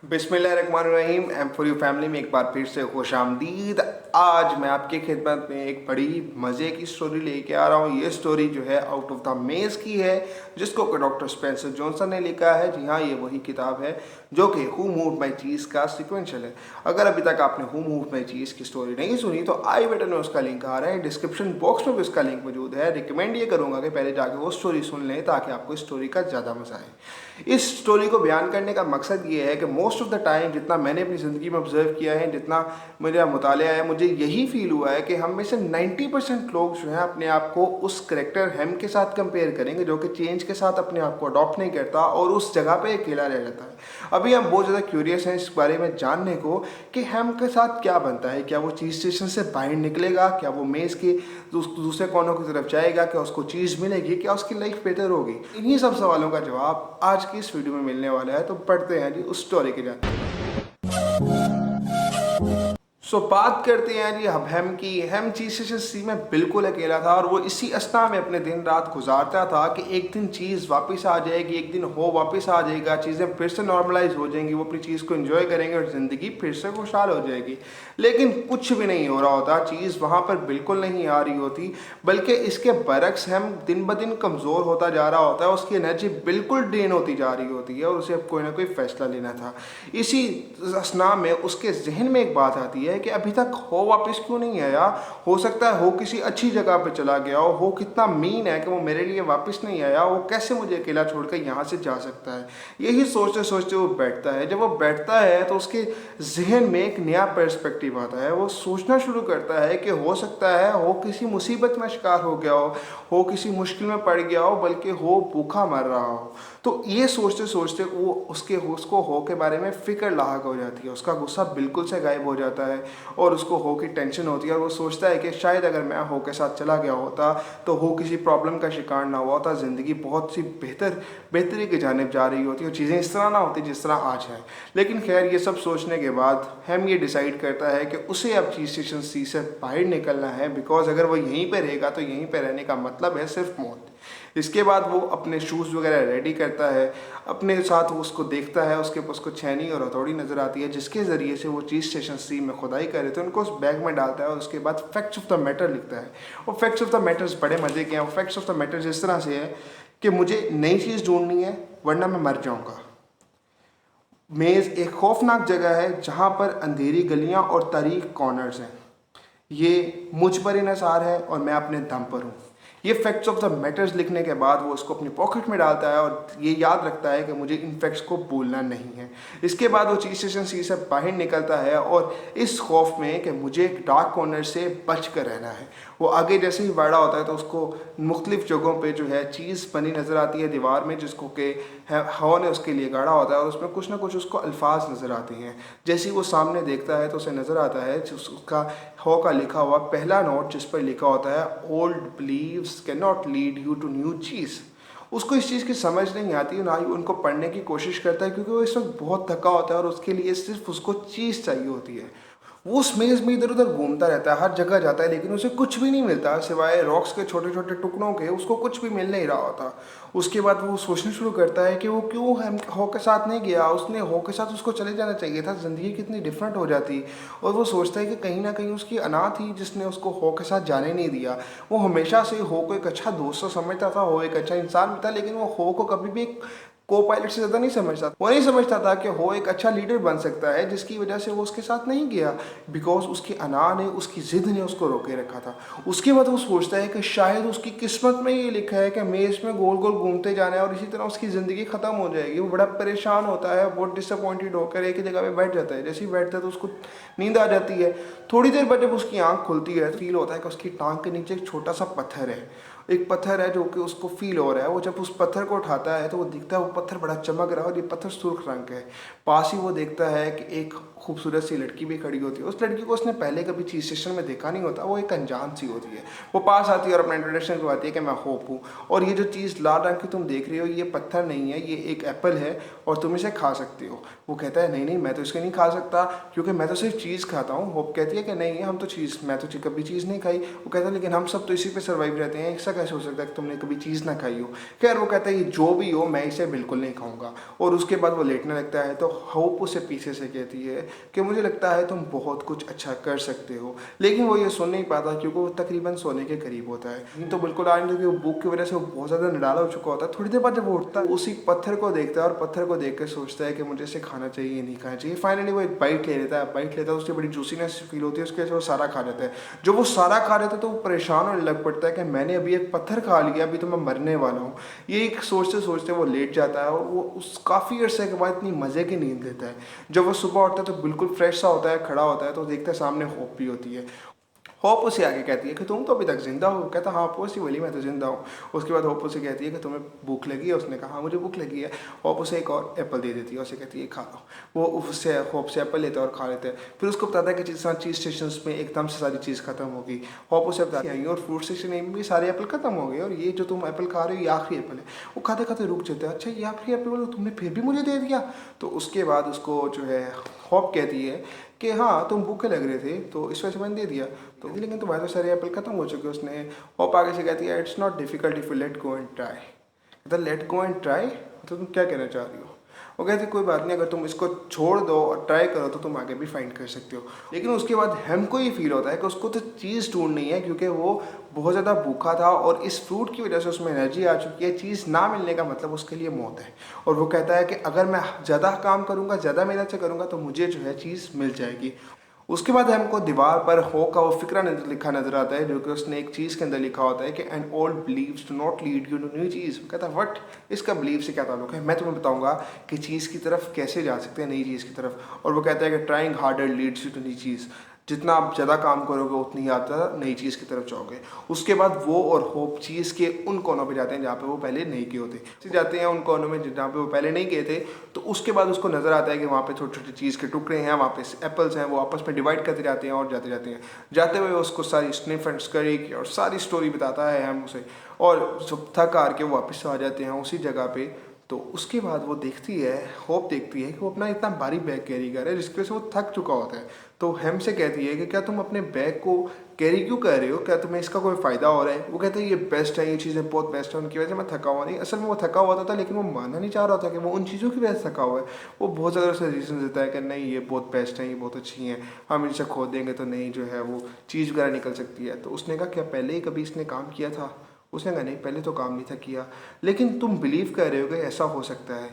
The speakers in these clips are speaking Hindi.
बिस्मिल्लाहिर्रहमानिर्रहीम एम फॉर यू फैमिली में एक बार फिर से खुशामदीद। आज मैं आपकी खिदमत में एक बड़ी मज़े की स्टोरी लेके आ रहा हूँ। ये स्टोरी जो है आउट ऑफ द मेज़ की है, जिसको कि डॉक्टर स्पेंसर जॉनसन ने लिखा है। जी हाँ, ये वही किताब है जो कि हु मूव्ड माई चीज़ का सिक्वेंशल है। अगर अभी तक आपने हु मूव्ड माई चीज़ की स्टोरी नहीं सुनी तो आई बटन में उसका लिंक आ रहा है, डिस्क्रिप्शन बॉक्स में भी उसका लिंक मौजूद है। रिकमेंड ये करूँगा कि पहले जाके वो स्टोरी सुन लें ताकि आपको इस स्टोरी का ज़्यादा मज़ा आए। इस स्टोरी को बयान करने का मकसद ये है कि मोस्ट ऑफ द टाइम जितना मैंने अपनी ज़िंदगी में ऑब्जर्व किया है, जितना मेरा मुतालिया है, मुझे यही फील हुआ है कि हम में से 90% लोग जो हैं अपने आप को उस करेक्टर हेम के साथ कंपेयर करेंगे जो कि चेंज के साथ अपने आप को अडॉप्ट नहीं करता और उस जगह पे अकेला रह जाता है। अभी हम बहुत ज़्यादा क्यूरियस हैं इस बारे में जानने को कि हेम के साथ क्या बनता है। क्या वो चीज़ स्टेशन से बाहर निकलेगा? क्या वो मेज़ के दूसरे कोनों की तरफ जाएगा? क्या उसको चीज़ मिलेगी? क्या उसकी लाइफ बेहतर होगी? इन्हीं सब सवालों का जवाब आज की इस वीडियो में मिलने वाला है। तो पढ़ते हैं जी उस स्टोरी के जाते बात करते हैं जी अब हेम की। हेम चीज स्टेशन सी में बिल्कुल अकेला था और वो इसी अस्ना में अपने दिन रात गुजारता था कि एक दिन चीज़ वापस आ जाएगी, एक दिन हो वापस आ जाएगा, चीज़ें फिर से नॉर्मलाइज हो जाएंगी, वो अपनी चीज़ को एंजॉय करेंगे और ज़िंदगी फिर से खुशहाल हो जाएगी। लेकिन कुछ भी नहीं हो रहा होता, चीज़ वहाँ पर बिल्कुल नहीं आ रही होती, बल्कि इसके बरक्स हेम दिन ब दिन कमज़ोर होता जा रहा होता है। उसकी एनर्जी बिल्कुल ड्रेन होती जा रही होती है और उसे अब कोई ना कोई फैसला लेना था। इसी असना में उसके जहन में एक बात आती है कि अभी तक हो वापस क्यों नहीं आया। हो सकता है हो किसी अच्छी जगह पे चला गया हो कितना मीन है कि वो मेरे लिए वापस नहीं आया, वो कैसे मुझे अकेला छोड़कर यहाँ से जा सकता है। यही सोचते सोचते वो बैठता है। जब वो बैठता है तो उसके जहन में एक नया पर्सपेक्टिव आता है। वो सोचना शुरू करता है कि हो सकता है हो किसी मुसीबत में शिकार हो गया हो किसी मुश्किल में पड़ गया हो, बल्कि हो भूखा मर रहा हो। तो ये सोचते सोचते वो उसको हो के बारे में फिक्र लाहक हो जाती है। उसका गुस्सा बिल्कुल से गायब हो जाता है और उसको हो की टेंशन होती है और वो सोचता है कि शायद अगर मैं हो के साथ चला गया होता तो हो किसी प्रॉब्लम का शिकार ना हुआ होता, ज़िंदगी बहुत सी बेहतरी की जानिब जा रही होती और चीज़ें इस तरह ना होती जिस तरह आज है। लेकिन खैर ये सब सोचने के बाद हम ये डिसाइड करता है कि उसे अब चीज स्टेशन सी से बाहर निकलना है, बिकॉज अगर वो यहीं पर रहेगा तो यहीं पर रहने का मतलब है सिर्फ मौत। इसके बाद वो अपने शूज़ वगैरह रेडी करता है, अपने साथ वो उसको देखता है, उसके पास उसको छेनी और हथौड़ी नज़र आती है जिसके ज़रिए से वो चीज़ स्टेशन सी में खुदाई कर रहे थे उनको उस बैग में डालता है और उसके बाद फैक्ट्स ऑफ द मैटर लिखता है। और फैक्ट्स ऑफ द मैटर्स बड़े मज़े के हैं। फैक्ट्स ऑफ द मैटर्स इस तरह से है कि मुझे नई चीज़ ढूंढनी है वरना मैं मर जाऊँगा। मेज़ एक खौफनाक जगह है जहाँ पर अंधेरी गलियाँ और तारीक कॉर्नर्स हैं। ये मुझ पर इन्हसार है और मैं अपने दम पर हूँ। ये फैक्ट्स ऑफ द मैटर्स लिखने के बाद वो उसको अपनी पॉकेट में डालता है और ये याद रखता है कि मुझे इन फैक्ट्स को भूलना नहीं है। इसके बाद वो चीज स्टेशन सी से बाहर निकलता है और इस खौफ में कि मुझे एक डार्क कॉर्नर से बच कर रहना है। वो आगे जैसे ही बढ़ा होता है तो उसको मुख्तलिफ जगहों पे जो है चीज़ बनी नज़र आती है दीवार में, जिसको कि हवा ने उसके लिए गाड़ा होता है और उसमें कुछ ना कुछ उसको अल्फाज नज़र आते हैं। जैसे ही वो सामने देखता है तो उसे नज़र आता है उसका हवा का लिखा हुआ पहला नोट, जिस पर लिखा होता है old beliefs can not lead you to new cheese. उसको इस चीज़ की समझ नहीं आती, ना ही उनको पढ़ने की कोशिश करता है क्योंकि वो इस वक्त बहुत थका होता है और उसके लिए सिर्फ उसको चीज़ चाहिए होती है। वो उस मेज़ में इधर उधर घूमता रहता है, हर जगह जाता है, लेकिन उसे कुछ भी नहीं मिलता सिवाय रॉक्स के छोटे छोटे टुकड़ों के। उसको कुछ भी मिल नहीं रहा होता। उसके बाद वो सोचना शुरू करता है कि वो क्यों हम हो के साथ नहीं गया। उसने हो के साथ उसको चले जाना चाहिए था, ज़िंदगी कितनी डिफरेंट हो जाती। और वो सोचता है कि कहीं ना कहीं उसकी अना थी जिसने उसको हो के साथ जाने नहीं दिया। वो हमेशा से हो को एक अच्छा दोस्त तो समझता था, हो एक अच्छा इंसान भी था, लेकिन वो हो को कभी भी एक को पायलट से ज़्यादा नहीं समझता। वो नहीं समझता था कि हो एक अच्छा लीडर बन सकता है, जिसकी वजह से वो उसके साथ नहीं गया बिकॉज उसकी अना ने, उसकी ज़िद ने उसको रोके रखा था। उसके बाद वो सोचता है कि शायद उसकी किस्मत में ये लिखा है कि मेज़ में गोल गोल घूमते जाना है और इसी तरह उसकी ज़िंदगी ख़त्म हो जाएगी। वो बड़ा परेशान होता है, बहुत डिसअपॉइंटेड होकर एक ही जगह पे बैठ जाता है। जैसे ही बैठता है तो उसको नींद आ जाती है। थोड़ी देर बाद जब उसकी आँख खुलती है फील होता है कि उसकी टांग के नीचे एक छोटा सा पत्थर है। एक पत्थर है जो कि उसको फील हो रहा है। वो जब उस पत्थर को उठाता है तो वो दिखता है वो पत्थर बड़ा चमक रहा है और ये पत्थर सुर्ख रंग का है। पास ही वो देखता है कि एक खूबसूरत सी लड़की भी खड़ी होती है। उस लड़की को उसने पहले कभी चीज स्टेशन में देखा नहीं होता, वो एक अनजान सी होती है। वो पास आती है और अपना इंट्रोडक्शन करवाती है कि मैं होप हूँ और ये जो चीज़ लाल रंग की तुम देख रही हो ये पत्थर नहीं है, ये एक एप्पल है और तुम इसे खा सकती हो। वो कहता है नहीं नहीं, मैं तो इसको नहीं खा सकता क्योंकि मैं तो सिर्फ चीज़ खाता हूँ। होप कहती है कि नहीं हम तो चीज़, मैं तो कभी चीज़ नहीं खाई। वो कहता है लेकिन हम सब तो इसी पे सर्वाइव रहते हैं, ऐसा कैसे हो सकता है कि तुमने कभी चीज़ ना खाई हो। खैर वो कहता है ये जो भी हो मैं इसे बिल्कुल नहीं खाऊंगा और उसके बाद वो लेटने लगता है। तो होप उसे पीछे से कहती है कि मुझे लगता है तुम बहुत कुछ अच्छा कर सकते हो, लेकिन वो ये सुन नहीं पाता क्योंकि वो तकरीबन सोने के करीब होता है। नींद तो बिल्कुल आ नहीं रही, क्योंकि भूख की वजह से वो बहुत ज़्यादा निडाला हो चुका होता है। थोड़ी देर बाद जब वो उठता है, उसी पत्थर को देखता है और पत्थर को देख कर सोचता है कि मुझे इसे खाना चाहिए नहीं खाना चाहिए। फाइनली वो एक बाइट ले लेता है, बाइट लेता है, उसकी बड़ी जूसीनेस फील होती है, उसकी वजह से वो सारा खा लेता है। जब वो सारा खा लेता है तो वो परेशान होने लग पड़ता है कि मैंने अभी एक पत्थर खा लिया, अभी तो मैं मरने वाला हूँ। ये एक सोचते सोचते वो लेट जाता है और वो उस काफ़ी अरसे के बाद इतनी मज़े की नींद लेता है। जब वो सुबह उठता है तो बिल्कुल फ्रेश सा होता है, खड़ा होता है, तो देखता है सामने होप भी होती है। होप उसे आगे कहती है कि तुम तो अभी तक जिंदा हो। कहता हाँ होप बोली मैं तो जिंदा हूँ। उसके बाद होप उसे कहती है कि तुम्हें भूख लगी है। उसने कहा हाँ मुझे भूख लगी है। होप उसे एक और एप्पल दे देती है, उसे कहती है खा लो। वो उससे होप से एप्पल लेता है और खा लेते हैं। फिर उसको बताता है कि जिस तरह चीज़ स्टेशन में एकदम से सारी चीज़ खत्म होगी। होप उसे बताती है और फ्रूट स्टेशन में भी सारे एप्पल खत्म हो गए और ये जो तुम एप्पल खा रहे हो ये आखिरी एप्पल है। वो खाते खाते रुक जाते हैं, अच्छा ये आखिरी एप्पल तुमने फिर भी मुझे दे दिया। तो उसके बाद उसको जो है होप कहती है कि हाँ तुम भूखे लग रहे थे तो इस वजह से मैंने दे दिया, तो लेकिन तुम्हारे तो सारे एप्पल खत्म हो चुके। उसने होप आगे से कहती है it's not difficult if you let go and try. कहता लेट गो एंड ट्राई, तो तुम क्या कहना चाह रही हो। वो कहते कोई बात नहीं, अगर तुम इसको छोड़ दो और ट्राई करो तो तुम आगे भी फाइंड कर सकते हो। लेकिन उसके बाद हमको ये फील होता है कि उसको तो चीज़ ढूंढनी है, क्योंकि वो बहुत ज़्यादा भूखा था और इस फ्रूट की वजह से उसमें एनर्जी आ चुकी है। चीज़ ना मिलने का मतलब उसके लिए मौत है। और वो कहता है कि अगर मैं ज़्यादा काम करूँगा, ज़्यादा मेहनत से करूँगा तो मुझे जो है चीज़ मिल जाएगी। उसके बाद हमको दीवार पर हो का वो फिक्रा लिखा नजर आता है, जो कि उसने एक चीज़ के अंदर लिखा होता है कि an old beliefs do not lead you to new cheese. कहता है वट, इसका बिलीव से क्या ताल्लुक है, मैं तुम्हें बताऊंगा कि चीज़ की तरफ कैसे जा सकते हैं, नई चीज़ की तरफ। और वो कहता है कि trying harder leads you to नई चीज़, जितना आप ज़्यादा काम करोगे उतनी ही आप ज़्यादा नई चीज़ की तरफ जाओगे। उसके बाद वो और होप चीज़ के उन कोनों पे जाते हैं जहाँ पे वो पहले नहीं गए होते, जाते हैं उन कोनों में जहाँ पे वो पहले नहीं गए थे। तो उसके बाद उसको नज़र आता है कि वहाँ पे छोटे छोटे चीज़ के टुकड़े हैं, वहाँ पे एप्पल्स हैं, वो आपस में डिवाइड करते जाते हैं और जाते जाते हैं। जाते हुए उसको सारी स्निफ एंड स्करी की और सारी स्टोरी बताता है हम उसे, और जब थक हार के वो वापस आ जाते हैं उसी जगह पे। तो उसके बाद वो देखती है, होप देखती है कि वो अपना इतना भारी बैग कैरी कर रहा है जिसकी वजह से वो थक चुका होता है। तो हेम से कहती है कि क्या तुम अपने बैग को कैरी क्यों कर रहे हो, क्या तुम्हें इसका कोई फ़ायदा हो रहा है। वो कहते हैं ये बेस्ट है, ये चीज़ें बहुत बेस्ट है, उनकी वजह से मैं थका हुआ नहीं। असल में वो थका हुआ था लेकिन वो मानना नहीं चाह रहा था कि वो उन चीज़ों की वजह से थका हुआ है। वो बहुत ज़्यादा उसे रीज़न देता है कि नहीं ये बहुत बेस्ट है, ये बहुत अच्छी हैं, हम इनसे खो देंगे तो नहीं जो है वो चीज़ वगैरह निकल सकती है। तो उसने कहा क्या पहले ही कभी इसने काम किया था। उसने कहा नहीं पहले तो काम नहीं था किया, लेकिन तुम बिलीव कर रहे हो कि ऐसा हो सकता है।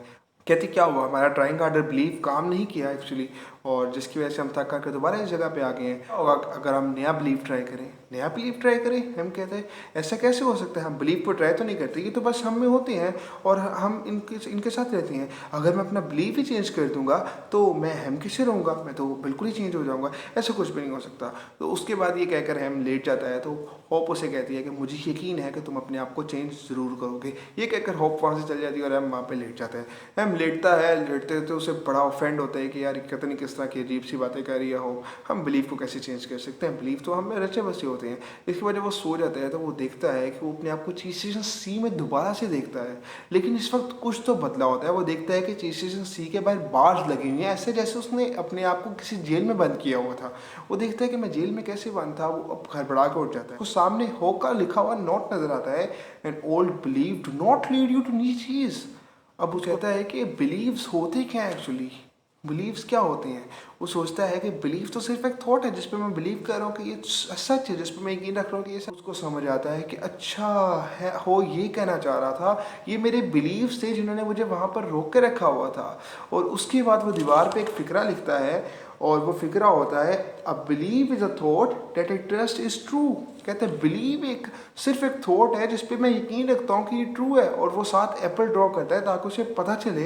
कहती क्या हुआ, हमारा ट्राइंग हार्डर बिलीव काम नहीं किया एक्चुअली, और जिसकी वजह से हम थक कर दोबारा इस जगह पे आ गए हैं। और अगर हम नया बिलीव ट्राई करें, नया बिलीव ट्राई करें, हम कहते हैं ऐसा कैसे हो सकता है, हम बिलीव को ट्राई तो नहीं करते, ये तो बस हम में होते हैं और हम इनके साथ रहते हैं। अगर मैं अपना बिलीव ही चेंज कर दूंगा तो मैं हम किससे रहूँगा, मैं तो बिल्कुल ही चेंज हो जाऊँगा, ऐसा कुछ भी नहीं हो सकता। तो उसके बाद ये कहकर हम लेट जाता है। तो होप उसे कहती है कि मुझे यकीन है कि तुम अपने आप को चेंज ज़रूर करोगे। ये कहकर होप वहाँ से चल जाती है और हम वहाँ पे लेट जाता है। हम लेटता है, लेटते तो उसे बड़ा ऑफेंड होता है कि यार पता नहीं किस तरह की अजीब सी बातें कर रही है हो, हम बिलीव को कैसे चेंज कर सकते हैं, बिलीव तो हमें रचे बसे होते हैं। इसके बाद जब वो सो जाता है तो वो देखता है कि वो अपने आप को चीज स्टेशन सी में दोबारा से देखता है, लेकिन इस वक्त कुछ तो बदला होता है। वो देखता है कि चीज स्टेशन सी के बाहर बार्स लगी हुई है, ऐसे जैसे उसने अपने आप को किसी जेल में बंद किया हुआ था। वो देखता है कि मैं जेल में कैसे बंद था। वो अब घबरा के उठ जाता है, तो सामने हो का लिखा हुआ नोट नजर आता है, an old belief do not lead you to new cheese. अब वो कहता है कि बिलीव्स होते क्या है एक्चुअली, बिलीव्स क्या होते हैं। वो सोचता है कि बिलीव तो सिर्फ एक थॉट है जिस पे मैं बिलीव कर रहा हूँ कि ये सच है, जिस पे मैं यकीन रख रहा हूँ कि ये सच। उसको समझ आता है कि अच्छा है हो ये कहना चाह रहा था, ये मेरे बिलीव्स थे जिन्होंने मुझे वहाँ पर रोक के रखा हुआ था। और उसके बाद वो दीवार पे एक फिक्रा लिखता है और वो फिक्रा होता है a believe is a thought that I trust is true. कहते हैं बिलीव एक सिर्फ एक थॉट है जिस पे मैं यकीन रखता हूँ कि ये ट्रू है। और वो साथ एप्पल ड्रॉ करता है ताकि उसे पता चले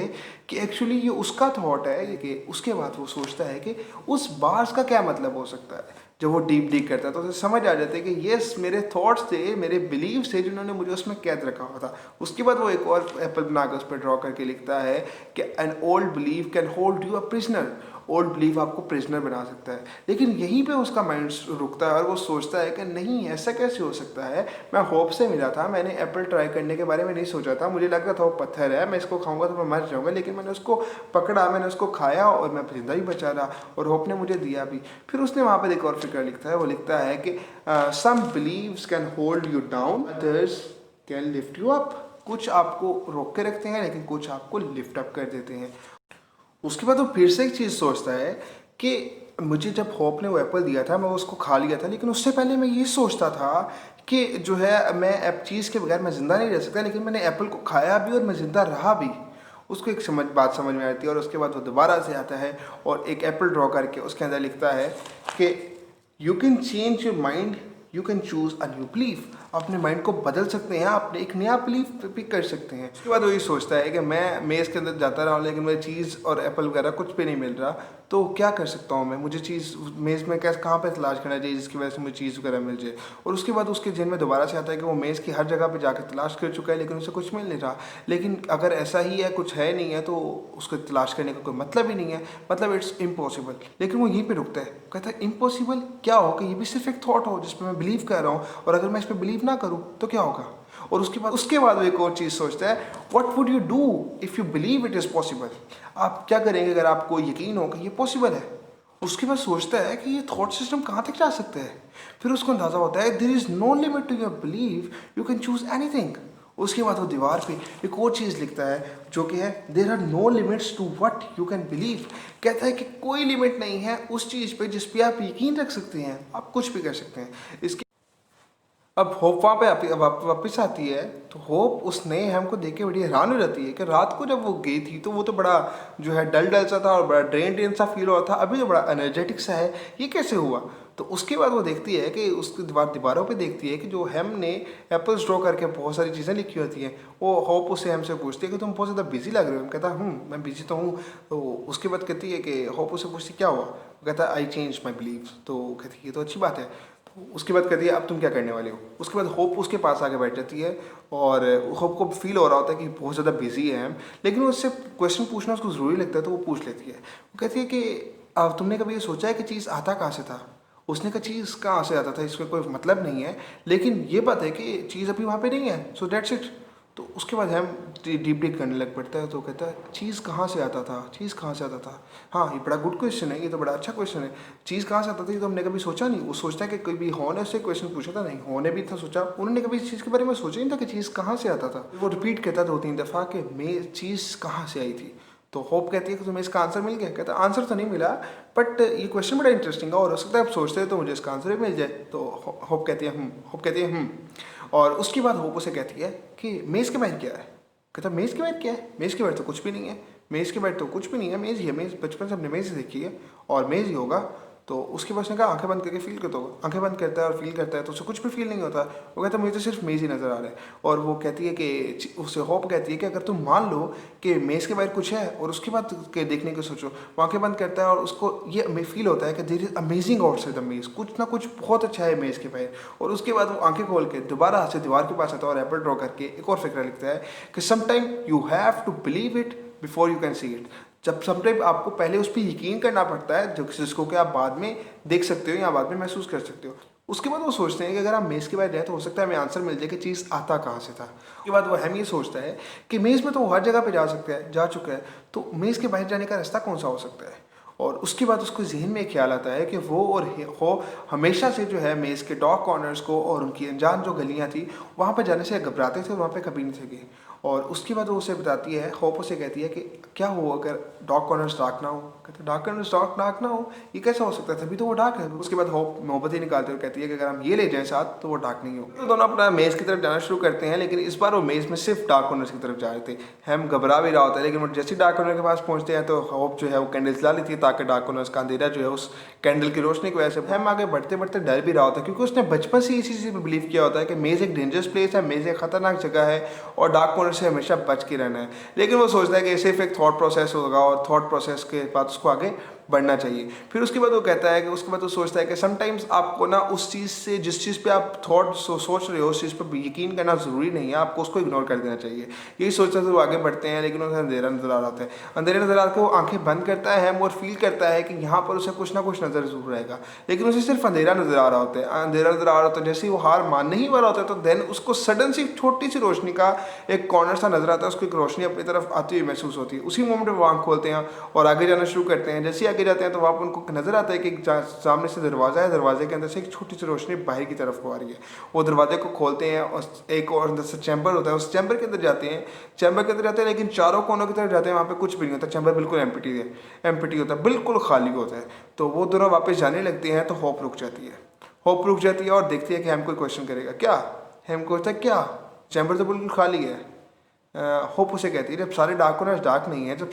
कि एक्चुअली ये उसका थॉट है। कि उसके बाद वो सोचता है कि उस बार्स का क्या मतलब हो सकता है। जब वो डीप डीप करता है तो उसे समझ आ जाता है कि यस मेरे थॉट्स थे, मेरे बिलीव्स थे जिन्होंने मुझे उसमें कैद रखा हुआ था। उसके बाद वो एक और एप्पल बनाकर उस पर ड्रॉ करके लिखता है कि an old believe can hold you a prisoner. Old believe आपको प्रिजनर बना सकता है। लेकिन यहीं पे उसका माइंड रुकता है और वो सोचता है कि नहीं ऐसा कैसे हो सकता है, मैं होप से मिला था, मैंने एप्पल ट्राई करने के बारे में नहीं सोचा था, मुझे लग रहा था वो पत्थर है, मैं इसको खाऊंगा तो मैं मर जाऊंगा, लेकिन मैंने उसको पकड़ा, मैंने उसको खाया और मैं जिंदा ही बचा रहा और होप ने मुझे दिया भी। फिर उसने वहाँ पर एक और फिक्र लिखता है, वो लिखता है कि some beliefs can hold you down, others can lift you up. कुछ आपको रोक के रखते हैं लेकिन कुछ आपको लिफ्ट अप कर देते हैं। उसके बाद वो फिर से एक चीज़ सोचता है कि मुझे जब होप ने वो एप्पल दिया था मैं उसको खा लिया था, लेकिन उससे पहले मैं ये सोचता था कि जो है मैं चीज़ के बगैर मैं ज़िंदा नहीं रह सकता, लेकिन मैंने एप्पल को खाया भी और मैं ज़िंदा रहा भी। उसको एक बात समझ में आती है और उसके बाद वो दोबारा से आता है और एक एप्पल ड्रॉ करके उसके अंदर लिखता है कि you can change your mind, you can choose a new belief. अपने माइंड को बदल सकते हैं, अपने एक नया बिलीफ पिक कर सकते हैं। उसके बाद वो ये सोचता है कि मैं मेज़ के अंदर जाता रहा हूँ लेकिन मुझे चीज़ और एप्पल वगैरह कुछ भी नहीं मिल रहा, तो क्या कर सकता हूँ मैं, मुझे चीज़ मेज़ में कैसे कहाँ पे तलाश करना चाहिए जिसकी वजह से मुझे चीज़ वगैरह मिल जाए। और उसके बाद उसके जेहन में दोबारा से आता है कि वो मेज़ की हर जगह पे जाकर तलाश कर चुका है लेकिन उसे कुछ मिल नहीं रहा। लेकिन अगर ऐसा ही है, कुछ है नहीं है, तो उसको तलाश करने का कोई मतलब ही नहीं है, मतलब इट्स इम्पॉसिबल। लेकिन वो यहीं पे रुकता है, कहता है इम्पॉसिबल क्या हो कि ये भी सिर्फ एक थॉट हो जिस पर मैं बिलीव कर रहा हूँ, और अगर मैं इस पर बिलीव ना करूँ तो क्या होगा। और उसके बाद वो एक और चीज़ सोचता है, what would you do if you believe it is possible. आप क्या करेंगे अगर आपको यकीन हो कि ये पॉसिबल है। उसके बाद सोचता है कि ये थॉट सिस्टम कहाँ तक जा सकते हैं। फिर उसको अंदाज़ा होता है there is no limit to your believe, you can choose anything. उसके बाद वो दीवार पे एक और चीज़ लिखता है जो कि है there are no limits to what you can believe. कहता है कि कोई लिमिट नहीं है उस चीज़ पे जिस पे आप यकीन रख सकते हैं, आप कुछ भी कर सकते हैं। इसके अब होप वहाँ पे वापस आती है, तो होप उसने हमको देख के बड़ी हैरान हो जाती है कि रात को जब वो गई थी तो वो तो बड़ा जो है डल डल सा था और बड़ा ड्रेन सा फील हो रहा था, अभी तो बड़ा एनर्जेटिक सा है, ये कैसे हुआ। तो उसके बाद वो देखती है कि उसकी दीवारों पे देखती है कि जो हेम ने एप्पल्स ड्रॉ करके बहुत सारी चीज़ें लिखी होती हैं। वो होप उससे हमसे पूछती है कि तुम बहुत ज़्यादा बिजी लग रहे हो। कहता मैं बिजी तो हूँ। तो उसके बाद कहती है कि होप उससे पूछती क्या हुआ। वो कहता आई चेंज माई बिलीव। तो कहती है ये तो अच्छी बात है। उसके बाद कहती है अब तुम क्या करने वाले हो। उसके बाद होप उसके पास आके बैठ जाती है और होप को फील हो रहा होता है कि बहुत ज़्यादा बिजी है हम, लेकिन उससे क्वेश्चन पूछना उसको ज़रूरी लगता है तो वो पूछ लेती है। वो कहती है कि अब तुमने कभी ये सोचा है कि चीज़ आता कहाँ से था। उसने कहा चीज़ कहाँ से आता था इसमें कोई मतलब नहीं है, लेकिन ये बात है कि चीज़ अभी वहाँ पे नहीं है, सो दैट्स इट। तो उसके बाद हम डीप करने लग पड़ता है। तो कहता है चीज़ कहाँ से आता था, चीज़ कहाँ से आता था। हाँ ये बड़ा गुड क्वेश्चन है, ये तो बड़ा अच्छा क्वेश्चन है। चीज़ कहाँ से आता था ये तो हमने कभी सोचा नहीं। वो सोचता है कि कोई भी हो ने उससे क्वेश्चन पूछा था, नहीं हो ने भी था सोचा, उन्होंने कभी इस चीज़ के बारे में सोचा नहीं था कि चीज़ कहाँ से आता था। वो रिपीट कहता 2-3 दफ़ा कि मैं चीज़ कहाँ से आई थी। तो होप कहती है कि तुम्हें इसका आंसर मिल गया। कहता है आंसर तो नहीं मिला, बट ये क्वेश्चन बड़ा इंटरेस्टिंग है और हो सकता है आप सोचते हैं तो मुझे इसका आंसर भी मिल जाए। तो होप कहती है होप कहती है और उसके बाद होप उसे कहती है कि मेज़ के बाहर क्या है। कहता मेज़ के बाहर क्या है, मेज़ के बाहर तो कुछ भी नहीं है, मेज़ के बाहर तो कुछ भी नहीं है, मेज़ ही है, मेज़ बचपन से हमने मेज़ ही देखी है और मेज़ ही होगा। तो उसके बाद उसने कहा आंखें बंद करके फील कर दो। आंखें बंद करता है और फील करता है तो उसे कुछ भी फील नहीं होता। वो कहता है मुझे तो सिर्फ मेज़ ही नज़र आ रहा है। और वो कहती है कि उसे होप कहती है कि अगर तुम मान लो कि मेज़ के बाहर कुछ है और उसके बाद के देखने की सोचो। वो आंखें बंद करता है और उसको ये फील होता है कि there is amazing outside the maze, कुछ ना कुछ बहुत अच्छा है मेज़ के बाहर। और उसके बाद वो आंखें खोल के दोबारा से दीवार के पास आता है और एप्पल ड्रॉ करके एक और फिक्रा लिखता है कि sometime you have to believe it before you can see it. जब समटाइम आपको पहले उस पर यकीन करना पड़ता है जिसको कि आप बाद में देख सकते हो या बाद में महसूस कर सकते हो। उसके बाद वो सोचते हैं कि अगर आप मेज़ के बाहर जाए तो हो सकता है हमें आंसर मिल जाए कि चीज़ आता कहाँ से था। उसके बाद वो हम ये सोचता है कि मेज़ में तो वो हर जगह पे जा चुका है, तो मेज़ के बाहर जाने का रास्ता कौन सा हो सकता है। और उसके बाद उसको जहन में ख्याल आता है कि वो और हो हमेशा से जो है मेज़ के डॉग कॉर्नर्स को और उनकी अनजान जो गलियाँ थी वहाँ पर जाने से घबराते थे और वहाँ पर कभी नहीं थे गए। और उसके बाद वो उसे बताती है, होप उसे कहती है कि क्या हो अगर डॉग कॉर्नर्स डार्क ना हो। कहते डॉग कॉर्नर्स डार्क ना हो, ये कैसा हो सकता है, तभी तो वो डार्क है। उसके बाद होप मोहब्बत ही निकालते हुए कहती है कि अगर हम ये ले जाएं साथ तो वो डार्क नहीं हो। तो दोनों अपना मेज़ की तरफ जाना शुरू करते हैं, लेकिन इस बार वो मेज़ में सिर्फ डार्क कॉर्नर्स की तरफ जा रहे थे। हम घबरा भी रहा होता है, लेकिन वो जैसे डार्क कॉर्नर के पास पहुंचते हैं तो होप जो है वो कैंडल जला लेती है ताकि डार्क कॉर्नर्स का अंधेरा जो है उस कैंडल की रोशनी की वजह से हम आगे बढ़ते बढ़ते डर भी रहा होता है, क्योंकि उसने बचपन से इसी चीज़ पर बिलीव किया होता है कि मेज़ एक डेंजरस प्लेस है, मेज़ एक खतरनाक जगह है और डार्क कॉर्नर से हमेशा बच के रहना है। लेकिन वो सोचता है कि सिर्फ एक थॉट प्रोसेस होगा और थॉट प्रोसेस के बाद उसको आगे बढ़ना चाहिए। फिर उसके बाद वो कहता है कि उसके बाद वो सोचता है कि समटाइम्स आपको ना उस चीज़ से जिस चीज़ पे आप थॉट सोच रहे हो उस चीज़ पर यकीन करना ज़रूरी नहीं है, आपको उसको इग्नोर कर देना चाहिए। यही सोचते हुए वो आगे बढ़ते हैं, लेकिन उसे अंधेरा नज़र आ रहा होता है। अंधेरा नज़र आकर वो आंखें बंद करता है और फील करता है कि यहाँ पर उसे कुछ ना कुछ नज़र जरूर आएगा, लेकिन उसे सिर्फ अंधेरा नज़र आ रहा होता है। अंधेरा नज़र आ रहा होता है, जैसे ही वो हार मानने ही वाला होता है तो देन उसको सडन सी छोटी सी रोशनी का एक कॉर्नर सा नज़र आता है, उसको एक रोशनी अपनी तरफ आती हुई महसूस होती है। उसी मोमेंट में वो आँख खोलते हैं और आगे जाना शुरू करते हैं। जैसे आगे जाते हैं तो वहाँ पर उनको नज़र आता है कि सामने से दरवाज़ा है, दरवाजे के अंदर से एक छोटी सी रोशनी बाहर की तरफ को आ रही है। वो दरवाजे को खोलते हैं और एक और अंदर से चैम्बर होता है, उस चैम्बर के अंदर जाते हैं। चैम्बर के अंदर जाते हैं लेकिन चारों कोनों की तरफ जाते हैं, वहाँ पे कुछ भी नहीं होता, चैम्बर बिल्कुल एम्प्टी होता है, बिल्कुल खाली होता है। तो वो दोनों वापस जाने लगते हैं तो होप रुक जाती है। होप रुक जाती है और देखती है कि हम कोई क्वेश्चन करेगा क्या। हम कहता है क्या, चैम्बर तो बिल्कुल खाली है। होप उसे कहती है जब सारे डार्क कॉर्नर्स डार्क नहीं है, जब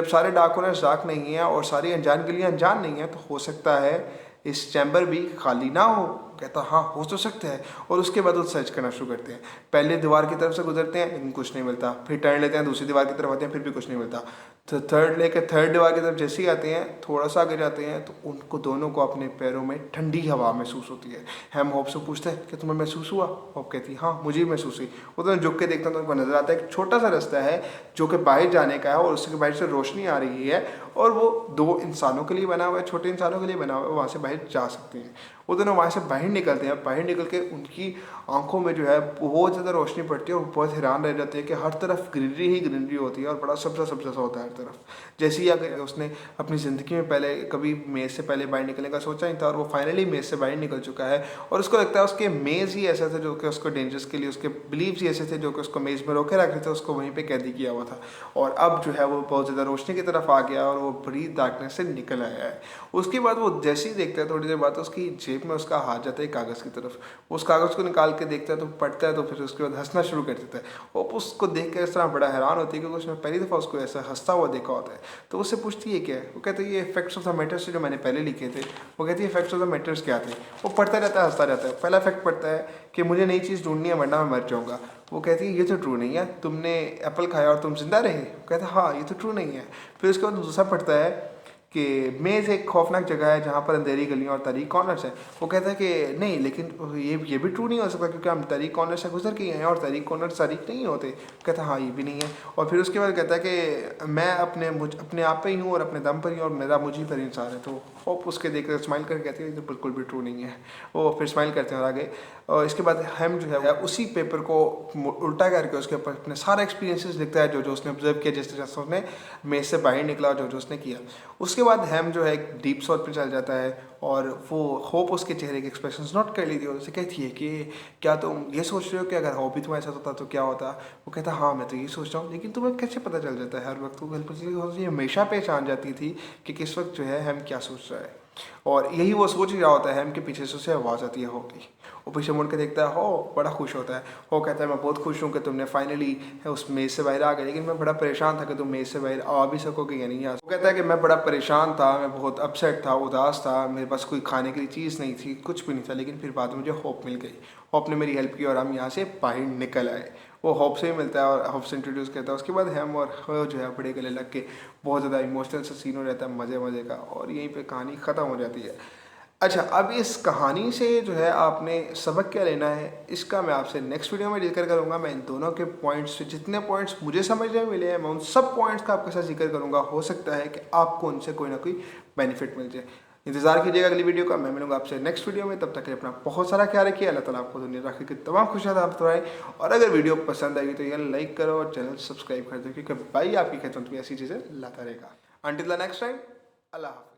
सारे डार्क कॉर्नर्स डार्क नहीं है और सारी अनजान गलियां अनजान नहीं है, तो हो सकता है इस चैम्बर भी खाली ना हो। कहता हाँ हो तो सकता है। और उसके बाद वो सर्च करना शुरू करते हैं। पहले दीवार की तरफ से गुजरते हैं लेकिन कुछ नहीं मिलता, फिर टर्न लेते हैं दूसरी दीवार की तरफ आते हैं, फिर भी कुछ नहीं मिलता। तो थर्ड दीवार की तरफ जैसे ही आते हैं, थोड़ा सा आगे जाते हैं तो उनको दोनों को अपने पैरों में ठंडी हवा महसूस होती है। हम होप से पूछते हैं कि तुम्हें महसूस हुआ? होप कहती है हाँ मुझे भी महसूस हुई। वो तो झुक के देखता हूँ तो उनको नजर आता है एक छोटा सा रास्ता है जो कि बाहर जाने का है और उसके बाहर से रोशनी आ रही है और वो 2 इंसानों के लिए बना हुआ है, छोटे इंसानों के लिए बना हुआ है, वहाँ से बाहर जा सकते हैं। वो दोनों वहाँ से बाहर निकलते हैं। बाहर निकल के उनकी आंखों में जो है बहुत ज़्यादा रोशनी पड़ती है और बहुत हैरान रह जाते हैं कि हर तरफ ग्रीनरी ही ग्रीनरी होती है और बड़ा सब्जा सब्जा सा होता है हर तरफ। जैसे ही अगर उसने अपनी ज़िंदगी में पहले कभी मेज़ से पहले बाहर निकलने का सोचा नहीं था और वो फाइनली मेज़ से बाहर निकल चुका है और उसको लगता है उसके मेज़ ही ऐसा थे जो कि उसको डेंजर्स के लिए, उसके बिलीव्स ही ऐसे थे जो कि उसको मेज़ में रोके रख रहे थे, उसको वहीं पर कैदी किया हुआ था। और अब जो है वो बहुत ज़्यादा रोशनी की तरफ आ गया और वो बड़ी डार्कनेस से निकल आया है। उसके बाद वो जैसे ही देखता है थोड़ी देर बाद उसकी जेब में उसका हाथ जाता है कागज़ की तरफ। उस कागज़ को निकाल के देखता है तो पढ़ता है तो फिर उसके बाद हंसना शुरू कर देता है। वो उसको देख कर इस तरह बड़ा हैरान होती है क्योंकि उसने पहली दफ़ा उसको ऐसा हंसता हुआ देखा होता है। तो उससे पूछती है क्या है? वो कहते हैं ये इफेक्ट्स ऑफ द मैटर्स जो मैंने पहले लिखे थे। वो कहती है इफेक्ट्स ऑफ द मैटर्स क्या थे? वो पढ़ता रहता है हंसता रहता है। पहला इफेक्ट पढ़ता है कि मुझे नई चीज़ ढूंढनी है वरना मैं मर जाऊँगा। वो कहती है ये तो ट्रू नहीं है, तुमने एप्पल खाया और तुम जिंदा रहे। वो कहता है हाँ ये तो ट्रू नहीं है। फिर उसके बाद दूसरा पढ़ता है कि मेज़ एक खौफनाक जगह है जहाँ पर अंधेरी गलियाँ और तारीक कॉर्नर्स हैं। वो कहता है कि नहीं लेकिन ये भी ट्रू नहीं हो सकता क्योंकि हम तारीक कॉर्नर से गुजर के हैं और तारीक कॉर्नर तारीक नहीं होते। कहता है हाँ ये भी नहीं है। और फिर उसके बाद कहता है कि मैं अपने आप पे ही हूँ और अपने दम पर ही और मेरा मुझी पर इंसान है। तो होप उसके देख कर स्माइल करके कहती है ये तो बिल्कुल भी ट्रू नहीं है। वो फिर स्माइल करते हैं और आगे। और इसके बाद हम जो है उसी पेपर को उल्टा करके उसके ऊपर अपने सारे एक्सपीरियंसेस लिखता है जो उसने ऑब्जर्व किया, जिस तरह से उसने मेज से बाहर निकला, जो उसने किया। उसके बाद हम जो है एक डीप सॉट पे चल जाता है और वो होप उसके चेहरे के एक्सप्रेशंस नोट कर लेती है और उसे कहती है कि क्या तुम ये सोच रहे हो कि अगर होप ही तुम्हारे साथ होता तो क्या होता? वो कहता हाँ मैं तो ये सोच रहा हूँ। लेकिन तुम्हें कैसे पता चल जाता है हर वक्त? वो हमेशा पहचान जाती थी कि किस वक्त जो है हम क्या सोच रहा है। और यही वो सोच ही रहा होता है हम के पीछे से उसे आवाज़ आती है हो की। वो पीछे मुड़ के देखता है, हो बड़ा खुश होता है। हो कहता है मैं बहुत खुश हूँ कि तुमने फाइनली उस मेज़ से बाहर आ गए, लेकिन मैं बड़ा परेशान था कि तुम मेज़ से बाहर आ भी सकोगे या नहीं आ। वो कहता है कि मैं बड़ा परेशान था, मैं बहुत अपसेट था, उदास था, मेरे पास कोई खाने के लिए चीज़ नहीं थी, कुछ भी नहीं था। लेकिन फिर बाद में मुझे होप मिल गई, होप ने मेरी हेल्प की और हम यहाँ से बाहर निकल आए। वो होप से ही मिलता है और होप से इंट्रोड्यूस करता है। उसके बाद हम और हो जो है बड़े गले लग के बहुत ज़्यादा इमोशनल सा सीन हो रहता है मज़े का, और यहीं पे कहानी ख़त्म हो जाती है। अच्छा, अब इस कहानी से जो है आपने सबक क्या लेना है, इसका मैं आपसे नेक्स्ट वीडियो में जिक्र करूँगा। मैं इन दोनों के पॉइंट्स, जितने पॉइंट्स मुझे समझने में मिले हैं, मैं उन सब पॉइंट्स का आपके साथ जिक्र करूँगा। हो सकता है कि आपको उनसे कोई ना कोई बेनिफिट मिल जाए। इंतजार कीजिएगा अगली वीडियो का। मैं मिलूंगा आपसे नेक्स्ट वीडियो में। तब तक के लिए अपना बहुत सारा ख्याल रखिए। अल्लाह ताला आपको दुनिया राखी की तमाम खुशियाँ आप कराए। और अगर वीडियो पसंद आएगी तो यार लाइक करो और चैनल सब्सक्राइब कर दो, क्योंकि भाई आपकी खिदमत में ऐसी चीज़ें लाता रहेगा। अंटिल द नेक्स्ट टाइम, अल्लाह हाफ़िज़।